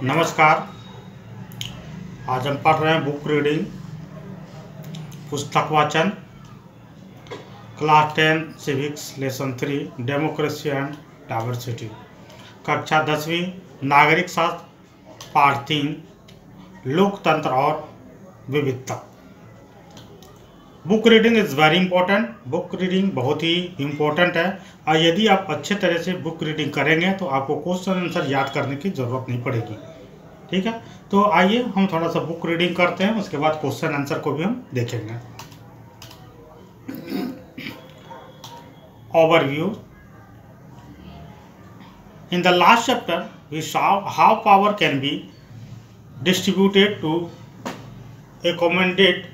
नमस्कार। आज हम पढ़ रहे हैं बुक रीडिंग, पुस्तक वाचन, class 10 civics lesson 3 democracy and diversity, कक्षा 10वीं नागरिक शास्त्र पाठ 3 लोकतंत्र और विविधता। Book reading is very important. Book reading बहुत ही इम्पोर्टेंट है और यदि आप अच्छे तरह से बुक रीडिंग करेंगे तो आपको क्वेश्चन आंसर याद करने की ज़रूरत नहीं पड़ेगी। ठीक है, तो आइए हम थोड़ा सा बुक रीडिंग करते हैं, उसके बाद क्वेश्चन आंसर को भी हम देखेंगे। Overview. In the last chapter we saw how power can be distributed to accommodate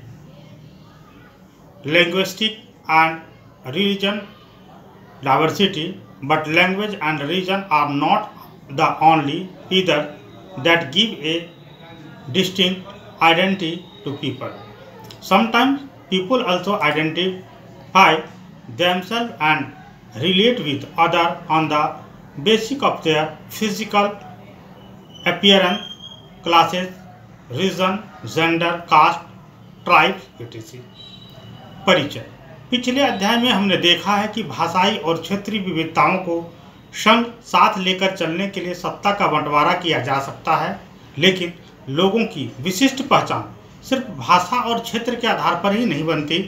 linguistic and religion diversity, but language and religion are not the only either that give a distinct identity to people. Sometimes people also identify themselves and relate with others on the basis of their physical appearance, classes, religion, gender, caste, tribes, etc. परिचय। पिछले अध्याय में हमने देखा है कि भाषाई और क्षेत्रीय विविधताओं को संग साथ लेकर चलने के लिए सत्ता का बंटवारा किया जा सकता है, लेकिन लोगों की विशिष्ट पहचान सिर्फ भाषा और क्षेत्र के आधार पर ही नहीं बनती।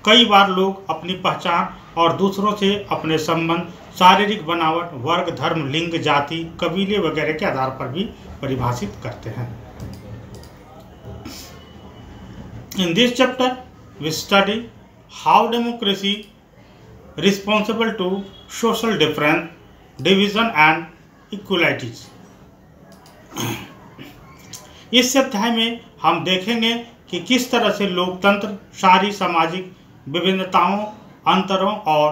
कई बार लोग अपनी पहचान और दूसरों से अपने संबंध शारीरिक बनावट, वर्ग, धर्म, लिंग, जाति, कबीले वगैरह के आधार पर भी परिभाषित करते हैं। In this chapter we study how democracy responsible to social difference, division and equalities. इस अध्याय में हम देखेंगे कि किस तरह से लोकतंत्र सारी सामाजिक विभिन्नताओं, अंतरों और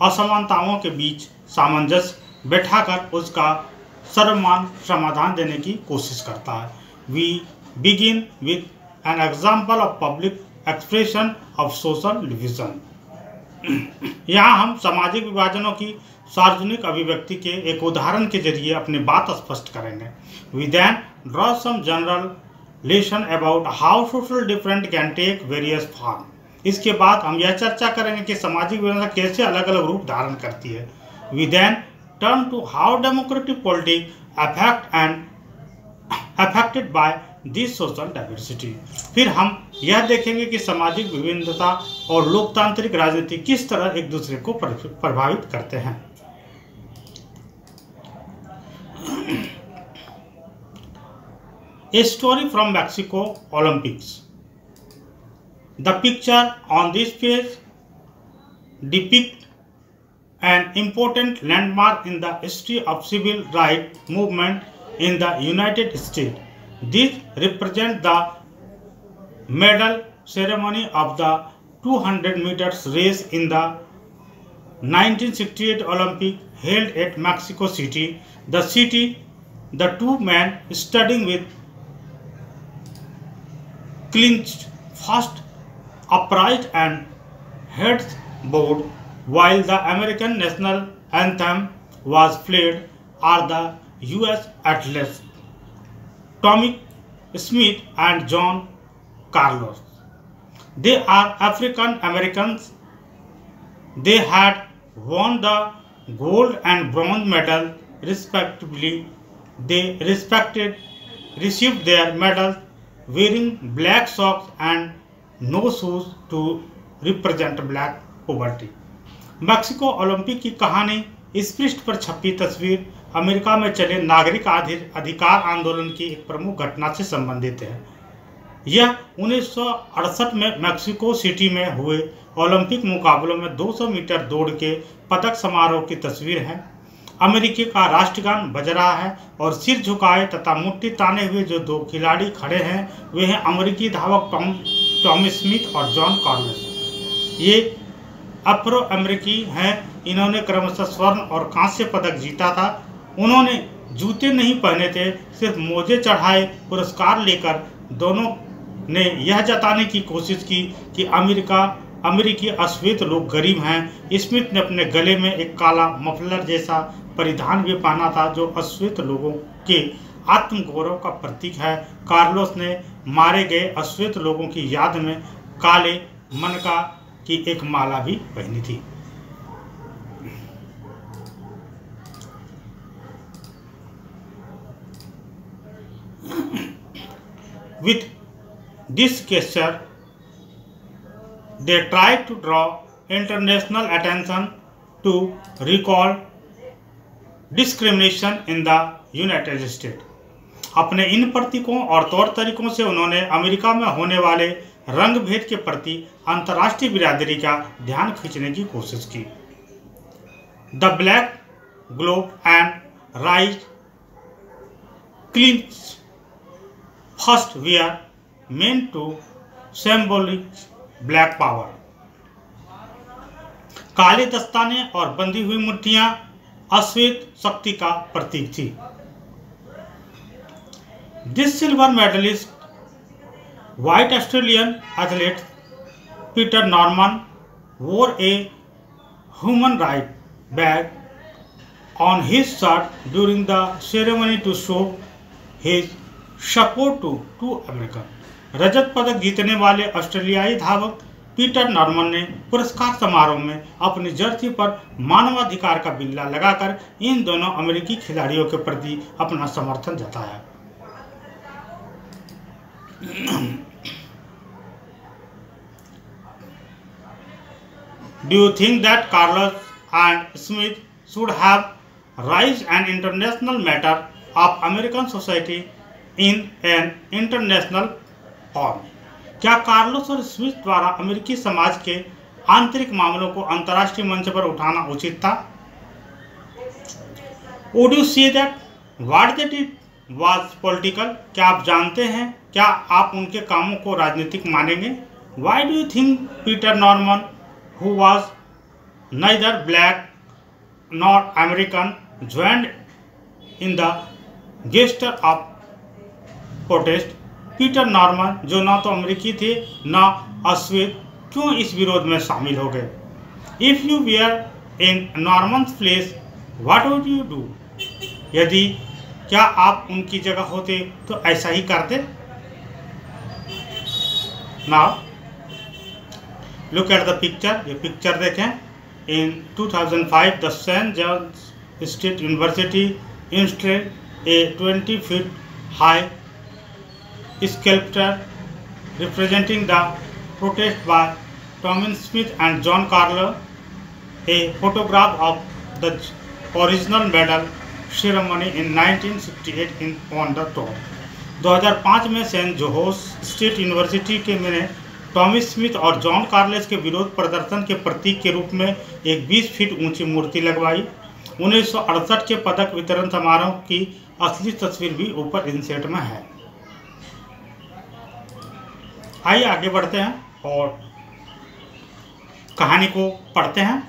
असमानताओं के बीच सामंजस्य बैठाकर उसका सर्वमान्य समाधान देने की कोशिश करता है। We begin with an example of public expression of social division. यहाँ हम सामाजिक विभाजनों की सार्वजनिक अभिव्यक्ति के एक उदाहरण के जरिए अपनी बात स्पष्ट करेंगे। We then draw some general lesson about how social different can take various form. इसके बाद हम यह चर्चा करेंगे कि सामाजिक विभाजन कैसे अलग अलग रूप धारण करती है। We then turn to how democratic politics affected by this social diversity. फिर हम यह देखेंगे कि सामाजिक विभिन्नता और लोकतांत्रिक राजनीति किस तरह एक दूसरे को प्रभावित करते हैं। A story from Mexico Olympics. The picture on this page depict an important landmark in the history of civil right movement in the United States. This represents the medal ceremony of the 200 meters race in the 1968 Olympic held at Mexico City. The two men standing with clenched fists, upright and heads bowed, while the American national anthem was played, are the U.S. athletes Tommy Smith and John Carlos. They are African Americans. They had won the gold and bronze medal respectively. They received their medals wearing black socks and no shoes to represent black poverty. Mexico Olympic की कहानी इस पृष्ठ पर छपी तस्वीर America में चले नागरिक अधिकार आंदोलन की एक प्रमुख घटना से संबंधित है। यह 1968 में मैक्सिको सिटी में हुए ओलंपिक मुकाबलों में 200 मीटर दौड़ के पदक समारोह की तस्वीर है। अमेरिका का राष्ट्रगान बज रहा है और सिर झुकाए तथा मुट्ठी ताने हुए जो दो खिलाड़ी खड़े हैं वे हैं अमेरिकी धावक टॉमी स्मिथ और जॉन कार्लोस। ये अफ्रो अमेरिकी हैं। इन्होंने क्रमशः स्वर्ण और कांस्य पदक जीता था। उन्होंने जूते नहीं पहने थे, सिर्फ मोजे चढ़ाए। पुरस्कार लेकर दोनों ने यह जताने की कोशिश की कि अमेरिकी अश्वेत लोग गरीब हैं। स्मिथ ने अपने गले में एक काला मफलर जैसा परिधान भी पहना था जो अश्वेत लोगों के आत्मगौरव का प्रतीक है। कार्लोस ने मारे गए अश्वेत लोगों की याद में काले मनका की एक माला भी पहनी थी। With this gesture, they tried to draw international attention to recall discrimination in the United States. अपने इन प्रतीकों और तौर तरीकों से उन्होंने अमेरिका में होने वाले रंग भेद के प्रति अंतर्राष्ट्रीय बिरादरी का ध्यान खींचने की कोशिश की। The black glove and rise cleans first were meant to symbolic black power. काले दस्ताने और बंधी हुई मुट्ठियां अश्वेत शक्ति का प्रतीक थी। This silver medallist white Australian athlete Peter Norman wore a human right bag on his shirt during the ceremony to show his support to America. रजत पदक जीतने वाले ऑस्ट्रेलियाई धावक पीटर नॉर्मन ने पुरस्कार समारोह में अपनी जर्सी पर मानवाधिकार का बिल्ला लगाकर इन दोनों अमेरिकी खिलाड़ियों के प्रति अपना समर्थन जताया। Do you think that Carlos and Smith should have raised an international matter of American society in an international forum? क्या कार्लोस और स्मिथ द्वारा अमेरिकी समाज के आंतरिक मामलों को अंतर्राष्ट्रीय मंच पर उठाना उचित था? Would you say that what they did was political? क्या आप जानते हैं, क्या आप उनके कामों को राजनीतिक मानेंगे? Why do you think Peter Norman, who was neither black nor American, joined in the gesture of protest? Peter Norman, जो न तो अमेरिकी थे न अश्वेत, क्यों इस विरोध में शामिल हो गए? If you were in Norman's place, what would you do? यदि क्या आप उनकी जगह होते तो ऐसा ही करते? Now look at the picture. ये पिक्चर देखें। In 2005, the St. John's State University installed a 20 feet high sculpture representing the protest by Tommy Smith and John Carlo. A photograph of the original medal ceremony in 1968 on the top. 2005 में Saint जोहोस state university के में Tommy Smith और John Carlos के विरोध प्रदर्शन के प्रतीक के रूप में एक 20 फीट ऊंची मूर्ति लगवाई। 1968 के पदक वितरण समारोह की असली तस्वीर भी ऊपर इंसेट में है। आइए आगे बढ़ते हैं और कहानी को पढ़ते हैं।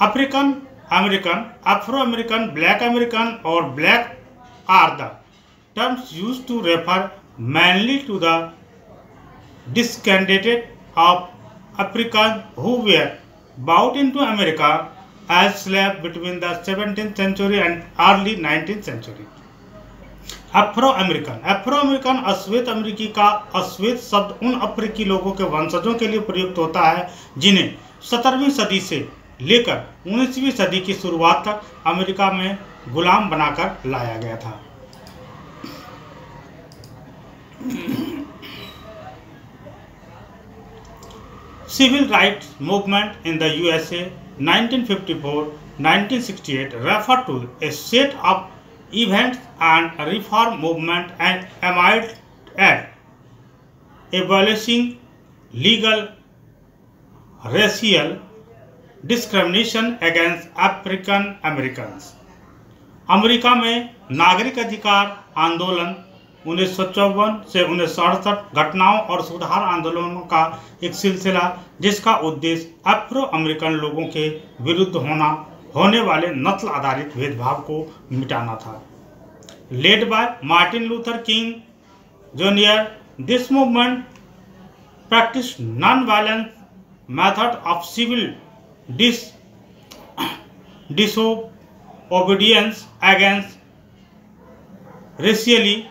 African American, Afro American, black American और black are the terms used to refer mainly to the descendants of Africans who were brought into America as slaves between the 17th century and early 19th century. Afro American, Afro American अश्वेत अमेरिकी का अश्वेत शब्द उन अफ्रीकी लोगों के वंशजों के लिए प्रयुक्त होता है जिन्हें 17वीं सदी से लेकर 19वीं सदी की शुरुआत तक अमेरिका में गुलाम बनाकर लाया गया था। Civil rights movement in the USA 1954-1968 refer to a set of events and reform movement and aimed at abolishing legal racial discrimination against African Americans. America में नागरिक अधिकार आंदोलन 1954 से 1968 घटनाओं और सुधार आंदोलनों का एक सिलसिला जिसका उद्देश्य अफ्रो अमेरिकन लोगों के विरुद्ध होने वाले नस्ल आधारित भेदभाव को मिटाना था। Led by Martin Luther King junior, this movement practice non violence method of civil disobedience against racially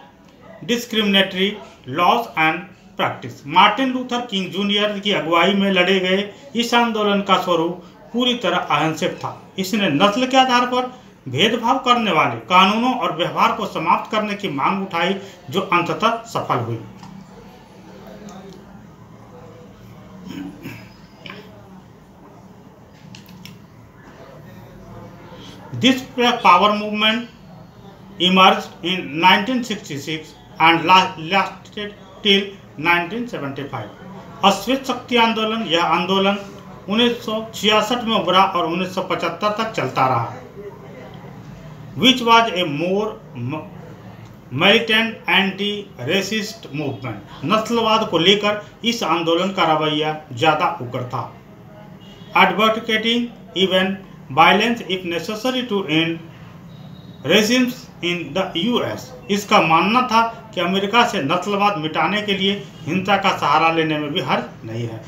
discriminatory laws and practice. Martin Luther King junior की अगुवाई में लड़े गए इस आंदोलन का स्वरूप पूरी तरह अहिंसक था। इसने नस्ल के आधार पर भेदभाव करने वाले कानूनों और व्यवहार को समाप्त करने की मांग उठाई, जो अंततः सफल हुई। This power movement emerged in 1966 and lasted till 1975. अश्वेत शक्ति आंदोलन, यह आंदोलन 1966 में उभरा और 1975 तक चलता रहा। Which was a more militant anti-racist movement. नस्लवाद को लेकर इस आंदोलन का रवैया ज्यादा उग्र था। Advocating even violence if necessary to end racism in the US. इसका मानना था कि अमेरिका से नस्लवाद मिटाने के लिए हिंसा का सहारा लेने में भी हर्ज नहीं है।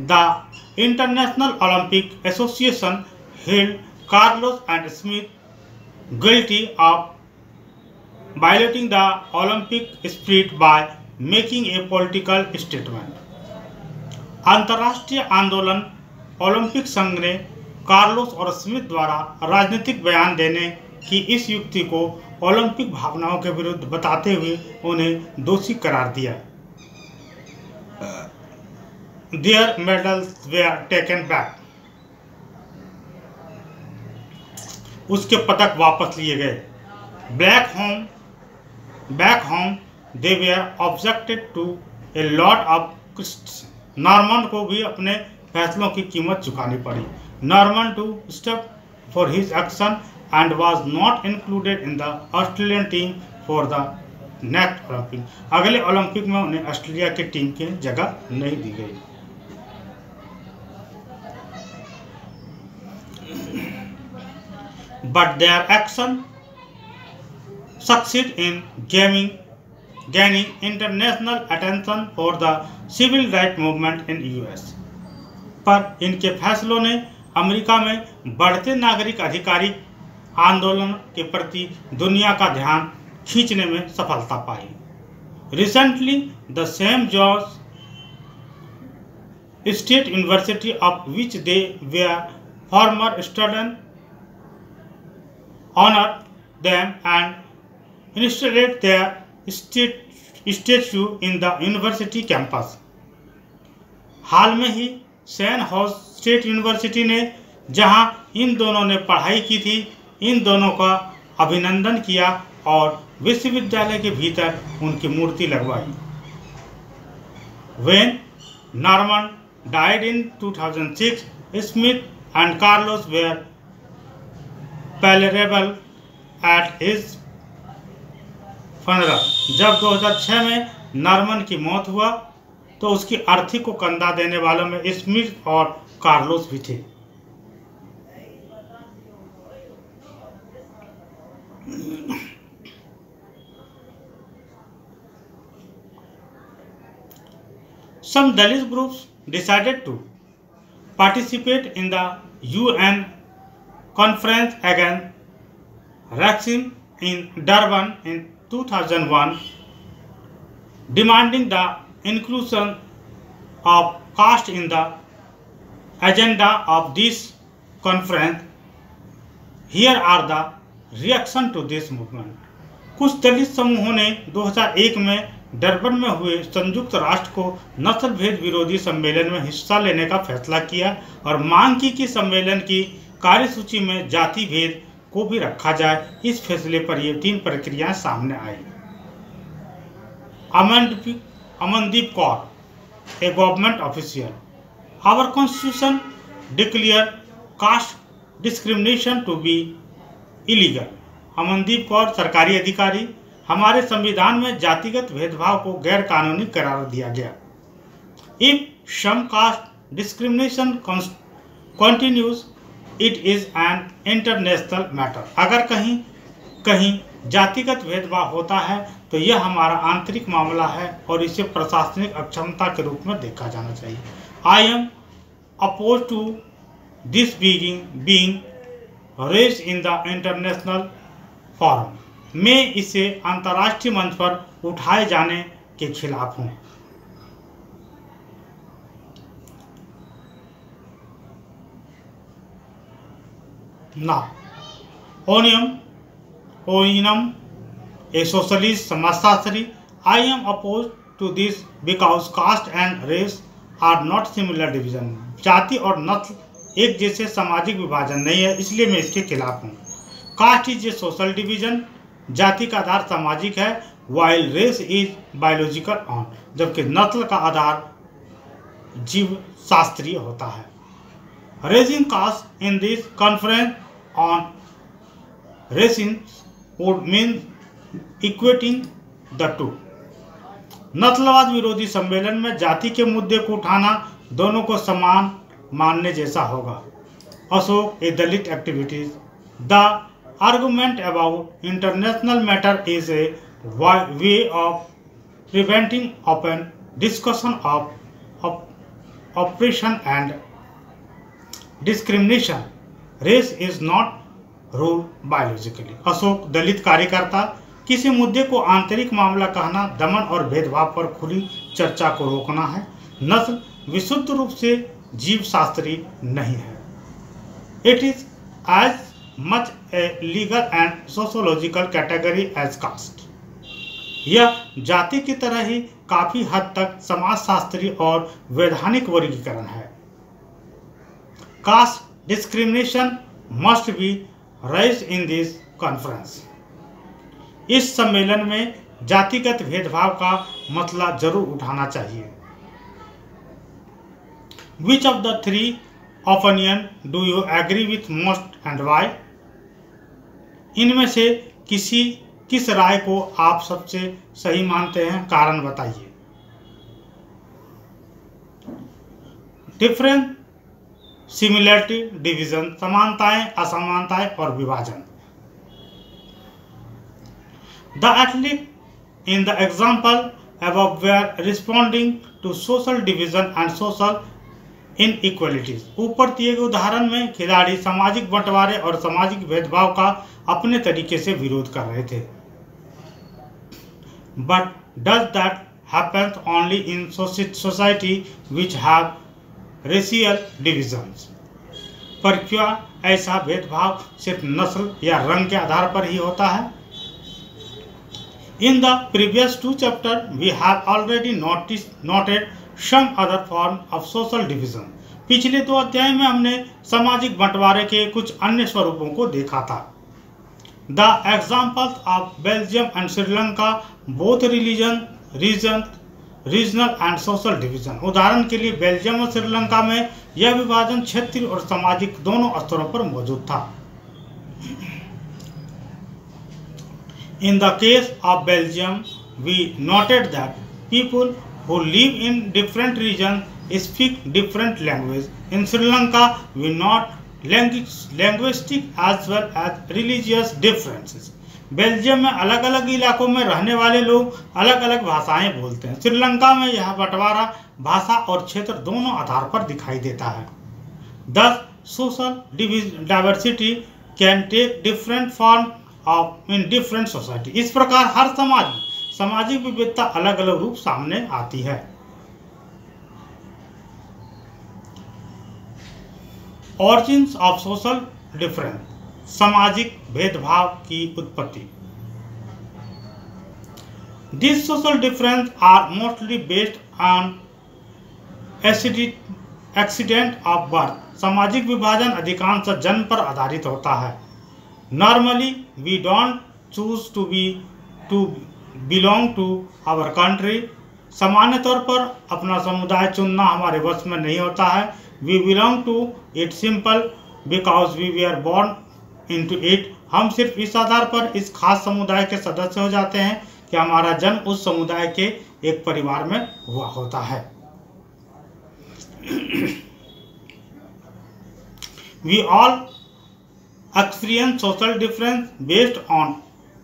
The International Olympic Association held Carlos and Smith guilty of violating the Olympic spirit by making a political statement. अंतर्राष्ट्रीय आंदोलन ओलंपिक संघ ने कार्लोस और स्मिथ द्वारा राजनीतिक बयान देने की इस युक्ति को ओलंपिक भावनाओं के विरुद्ध बताते हुए उन्हें दोषी करार दिया। Their medals were taken back. उसके पदक वापस लिए गए। Back home they were objected to a lot of criticism. Norman को भी अपने फैसलों की कीमत चुकानी पड़ी। Norman to step for his action and was not included in the Australian team for the next Olympic. अगले ओलंपिक में उन्हें ऑस्ट्रेलिया की टीम की जगह नहीं दी गई। But their action succeed in gaining international attention for the civil rights movement in US. पर इनके फैसलों ने अमेरिका में बढ़ते नागरिक अधिकार आंदोलन के प्रति दुनिया का ध्यान खींचने में सफलता पाई। Recently, the same George State University of which they were former students honored them and installed their statue in the university campus. हाल में ही सैन होज स्टेट यूनिवर्सिटी ने जहां इन दोनों ने पढ़ाई की थी, इन दोनों का अभिनंदन किया और विश्वविद्यालय के भीतर उनकी मूर्ति लगवाई। When Norman died in 2006, Smith and Carlos were pallable at his funeral. जब 2006 में नॉर्मन की मौत हुआ तो उसकी अर्थी को कंधा देने वालों में स्मिथ और कार्लोस भी थे। Some Dalit groups decided to participate in the UN conference against racism in Durban in 2001, demanding the inclusion of caste in the agenda of this conference. Here are the reaction to this movement. कुछ दलित समूहों ने 2001 में Durban में हुए संयुक्त राष्ट्र को नस्ल भेद विरोधी सम्मेलन में हिस्सा लेने का फैसला किया और मांग की कि सम्मेलन की कार्यसूची में जाति भेद को भी रखा जाए। इस फैसले पर ये 3 प्रक्रियाएं सामने आई। Amandeep Kaur, a government official, our constitution declare caste discrimination to be illegal. Amandeep Kaur, सरकारी अधिकारी, हमारे संविधान में जातिगत भेदभाव को गैर कानूनी करार दिया गया। If some caste discrimination continues it is an international matter. अगर कहीं जातिगत भेदभाव होता है तो यह हमारा आंतरिक मामला है और इसे प्रशासनिक अक्षमता के रूप में देखा जाना चाहिए। I am oppose to this being raised in the international forum. मैं इसे अंतर्राष्ट्रीय मंच पर उठाए जाने के खिलाफ हूँ। ना ओनियम a socialist समाजशास्त्री, I am opposed to this because caste and race are not similar division। जाति और नस्ल एक जैसे सामाजिक विभाजन नहीं है, इसलिए मैं इसके खिलाफ हूँ। Caste is a social division, जाति का आधार सामाजिक है, while race is biological one, जबकि नस्ल का आधार जीव शास्त्रीय होता है। Raising caste in this conference on racism would mean equating the two। नस्लवाद विरोधी सम्मेलन में जाति के मुद्दे को उठाना दोनों को समान मानने जैसा होगा। Ashok a Dalit activities, the argument about international matter is a way of preventing open discussion of operation and discrimination. Race is not rule biologically. Ashok Dalit कार्यकर्ता, किसी मुद्दे को आंतरिक मामला कहना दमन और भेदभाव पर खुली चर्चा को रोकना है। नस्ल विशुद्ध रूप से जीव शास्त्री नहीं है। It is as much a legal and sociological category as caste. यह जाति की तरह ही काफी हद तक समाजशास्त्री और वैधानिक वर्गीकरण है। Caste discrimination must be rise in this conference. इस सम्मेलन में जातिगत भेदभाव का मसला जरूर उठाना चाहिए। Which of the three opinion do you agree with most and why? इनमें से किस राय को आप सबसे सही मानते हैं, कारण बताइए। डिफरेंस, सिमिलरिटी, डिवीजन, समानताएं, असमानताएं और विभाजन। The athlete in the example above were responding to social division and social inequalities। ऊपर दिए गए उदाहरण में खिलाड़ी सामाजिक बंटवारे और सामाजिक भेदभाव का अपने तरीके से विरोध कर रहे थे। But does that happen only in society which have racial divisions? पर क्या ऐसा भेदभाव सिर्फ नस्ल या रंग के आधार पर ही होता है? In the previous two chapters, we have already noted some other form of social division। पिछले 2 अध्याय में हमने सामाजिक बंटवारे के कुछ अन्य स्वरूपों को देखा था। The examples of Belgium and Sri Lanka both regional and social division। उदाहरण के लिए बेल्जियम और श्रीलंका में यह विभाजन क्षेत्रीय और सामाजिक दोनों स्तरों पर मौजूद था। In the case of Belgium, we noted that people who live in different regions speak different language। In Sri Lanka, we note linguistic as well as religious differences। Belgium में अलग अलग इलाकों में रहने वाले लोग अलग अलग भाषाएं बोलते हैं। श्रीलंका में यह बंटवारा भाषा और क्षेत्र दोनों आधार पर दिखाई देता है। Thus, social diversity can take different form of in different society। इस प्रकार हर समाज में सामाजिक विविधता अलग अलग रूप सामने आती है। Origins of social difference, सामाजिक भेदभाव की उत्पत्ति। These social differences are mostly based on accident of birth। सामाजिक विभाजन अधिकांश जन्म पर आधारित होता है। Normally, we don't choose to belong to our country। सामान्य तौर पर अपना समुदाय चुनना हमारे वश में नहीं होता है। We belong to it simple because we were born into it। हम सिर्फ इस आधार पर इस खास समुदाय के सदस्य हो जाते हैं कि हमारा जन्म उस समुदाय के एक परिवार में हुआ होता है। We all experience social difference based on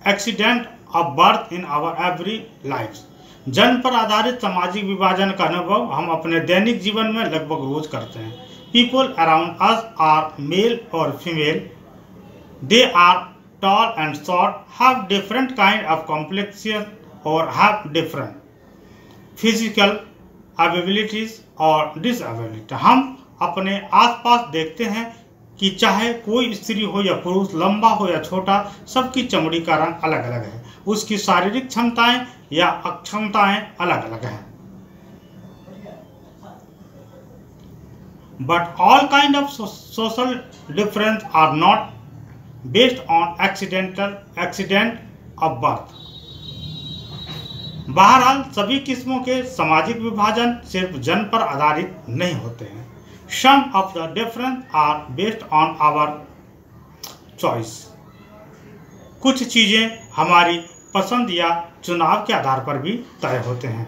accident of birth in our every lives। जन्म पर आधारित सामाजिक विभाजन का अनुभव हम अपने दैनिक जीवन में लगभग रोज करते हैं। People around us are male or female। They are tall and short, have different kind of complexion or have different physical abilities और disability। हम अपने आसपास देखते हैं कि चाहे कोई स्त्री हो या पुरुष, लंबा हो या छोटा, सबकी चमड़ी का रंग अलग अलग है, उसकी शारीरिक क्षमताएं या अक्षमताएं अलग अलग हैं। But all kind of social difference are not based on accident of birth। बहरहाल सभी किस्मों के सामाजिक विभाजन सिर्फ जन्म पर आधारित नहीं होते हैं। Some of the difference are based on our choice। कुछ चीजें हमारी पसंद या चुनाव के आधार पर भी तय होते हैं।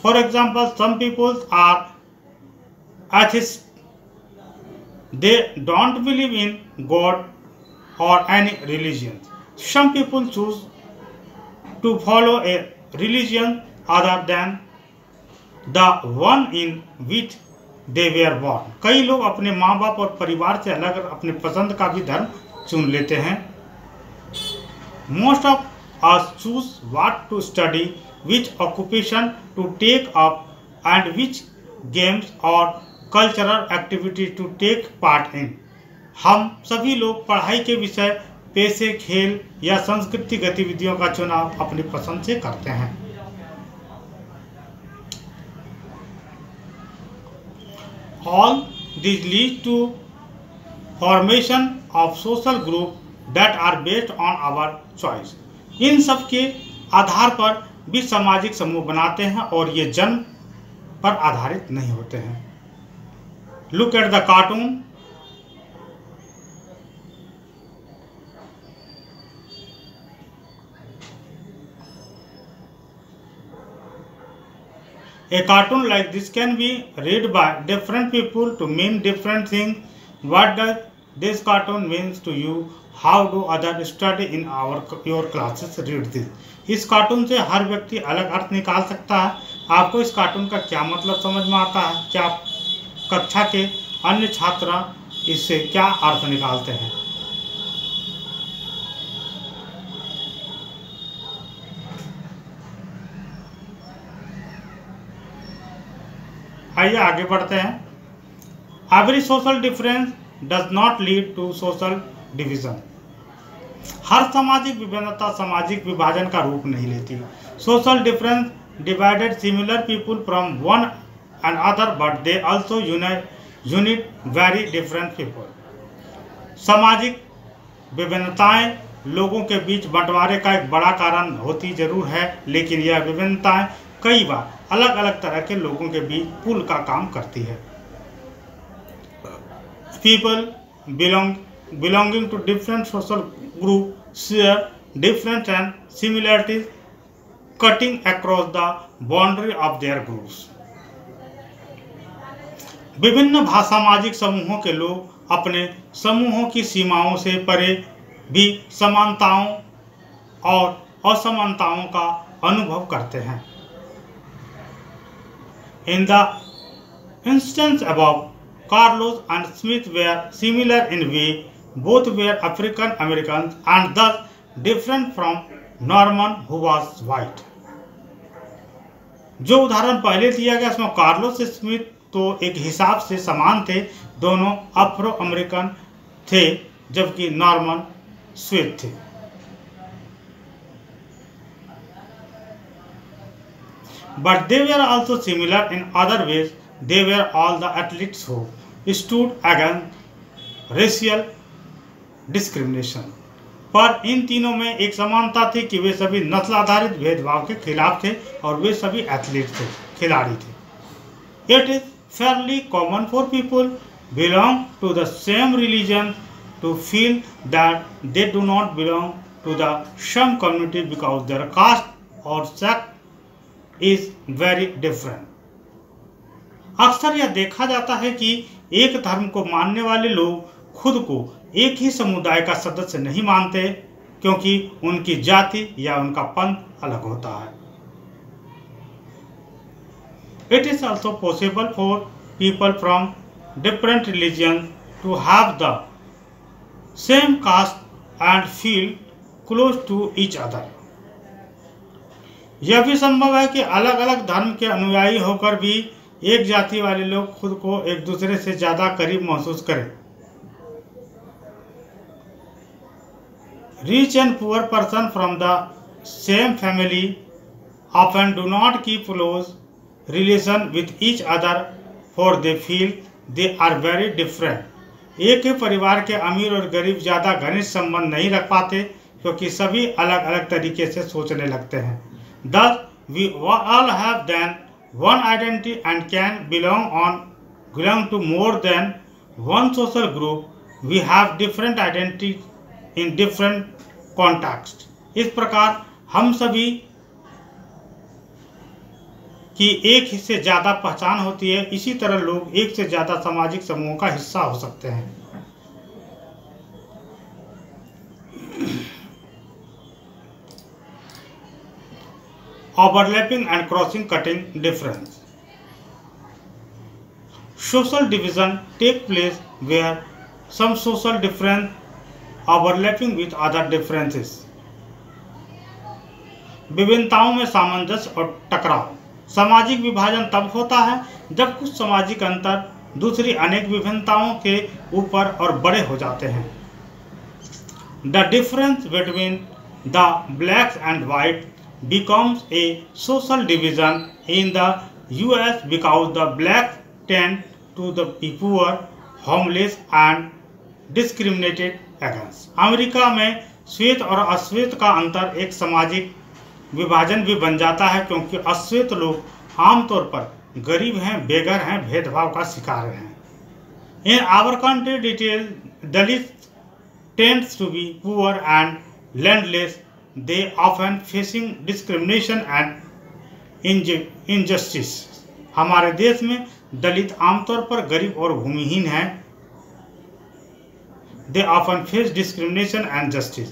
For example, some people are atheists। They don't believe in God or any religion। Some people choose to follow a religion other than the one in which they were born। कई लोग अपने माँ बाप और परिवार से अलग अपने पसंद का भी धर्म चुन लेते हैं। Most of us choose what to study, which occupation to take up, and which games or cultural activity to take part in. हम सभी लोग पढ़ाई के विषय, पेशे, खेल या सांस्कृतिक गतिविधियों का चुनाव अपनी पसंद से करते हैं। All these lead to formation of social group that are based on our choice। इन सब के आधार पर भी सामाजिक समूह बनाते हैं और ये जन्म पर आधारित नहीं होते हैं। Look at the cartoon। A cartoon like this can be read by different people to mean different things। What does this cartoon means to you? How do others study in your classes read this? इस cartoon से हर व्यक्ति अलग अर्थ निकाल सकता है। आपको इस cartoon का क्या मतलब समझ में आता है? क्या कक्षा के अन्य छात्र इससे क्या अर्थ निकालते हैं? आइए आगे बढ़ते हैं। Every social difference does not lead to social division. हर सामाजिक विभिन्नता सामाजिक विभाजन का रूप नहीं लेती। Social difference divided similar people from one and other but they also unite very different people. सामाजिक विभिन्नताएं लोगों के बीच बंटवारे का एक बड़ा कारण होती जरूर है, लेकिन यह विभिन्नताएं कई बार अलग अलग तरह के लोगों के बीच पुल का काम करती है। People belonging to different social groups share different and similarities cutting across the boundary of their groups। विभिन्न सामाजिक समूहों के लोग अपने समूहों की सीमाओं से परे भी समानताओं और असमानताओं का अनुभव करते हैं। In the instance above, Carlos and Smith were similar in way, both were African Americans and thus different from Norman who was white। जो उदाहरण पहले दिया गया इसमें कार्लोस स्मिथ तो एक हिसाब से समान थे, दोनों अफ्रो अमेरिकन थे जबकि नॉर्मन श्वेत थे। But they were also similar in other ways। They were all the athletes who stood against racial discrimination। पर इन तीनों में एक समानता थी कि वे सभी नस्ल आधारित भेदभाव के खिलाफ थे और वे सभी एथलीट थे, खिलाड़ी थे। It is fairly common for people belong to the same religion to feel that they do not belong to the same community because their caste or sect is very different। अक्सर यह देखा जाता है कि एक धर्म को मानने वाले लोग खुद को एक ही समुदाय का सदस्य नहीं मानते क्योंकि उनकी जाति या उनका पंथ अलग होता है। It is also possible for people from different religions to have the same caste and feel close to each other. यह भी संभव है कि अलग अलग धर्म के अनुयायी होकर भी एक जाति वाले लोग खुद को एक दूसरे से ज्यादा करीब महसूस करें। Rich and poor person from the same family often do not keep close relation with each other for they feel they are very different. एक ही परिवार के अमीर और गरीब ज्यादा घनिष्ठ संबंध नहीं रख पाते क्योंकि सभी अलग अलग तरीके से सोचने लगते हैं। Thus, we all have then one identity and can belong to more than one social group. We have different identity in different context. इस प्रकार हम सभी की एक से ज्यादा पहचान होती है। इसी तरह लोग एक से ज्यादा सामाजिक समूहों का हिस्सा हो सकते हैं। Overlapping and crossing cutting difference. Social division take place where some social difference overlapping with other differences. विभिन्नताओं में सामंजस्य और टकराव। सामाजिक विभाजन तब होता है जब कुछ सामाजिक अंतर दूसरी अनेक विभिन्नताओं के ऊपर और बड़े हो जाते हैं। The difference between the blacks and white becomes a social division in the US because the blacks tend to be poor, homeless and discriminated against. America में श्वेत और अश्वेत का अंतर एक सामाजिक विभाजन भी बन जाता है क्योंकि अश्वेत लोग आमतौर पर गरीब हैं, बेघर हैं, भेदभाव का शिकार हैं। In our country, Dalits tends to be poor and landless. They often facing discrimination and injustice. हमारे देश में दलित आमतौर पर गरीब और भूमिहीन हैं। They often face discrimination and justice.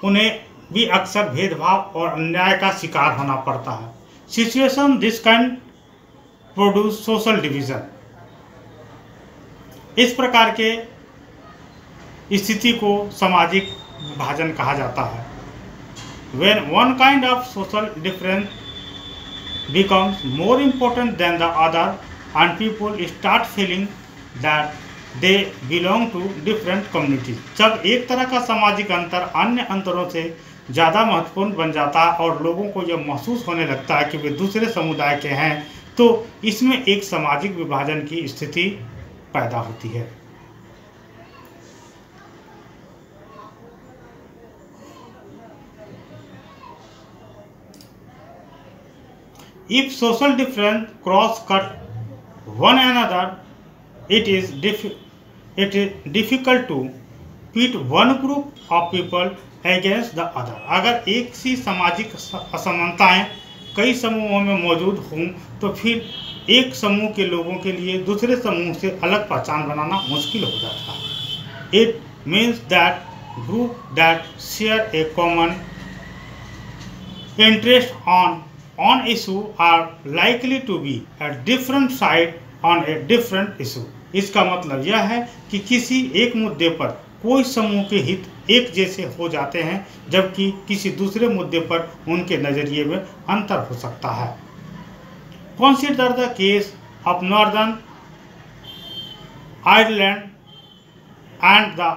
उन्हें भी अक्सर भेदभाव और अन्याय का शिकार होना पड़ता है। Situation this can produce social division. इस प्रकार के स्थिति को सामाजिक विभाजन कहा जाता है। When one kind of social difference becomes more important than the other and people start feeling that they belong to different communities. जब एक तरह का सामाजिक अंतर अन्य अंतरों से ज़्यादा महत्वपूर्ण बन जाता है और लोगों को यह महसूस होने लगता है कि वे दूसरे समुदाय के हैं, तो इसमें एक सामाजिक विभाजन की स्थिति पैदा होती है। If social difference cross-cut one another, it is difficult to pit one group of people against the other. अगर एक सी सामाजिक असमानताएं कई समूहों में मौजूद हों तो फिर एक समूह के लोगों के लिए दूसरे समूह से अलग पहचान बनाना मुश्किल हो जाता है। It means that group that share a common interest on issue are likely to be at different side on a different issue. इसका मतलब यह है कि किसी एक मुद्दे पर कोई समूह के हित एक जैसे हो जाते हैं जबकि किसी दूसरे मुद्दे पर उनके नजरिए में अंतर हो सकता है। Consider the case of Northern Ireland and the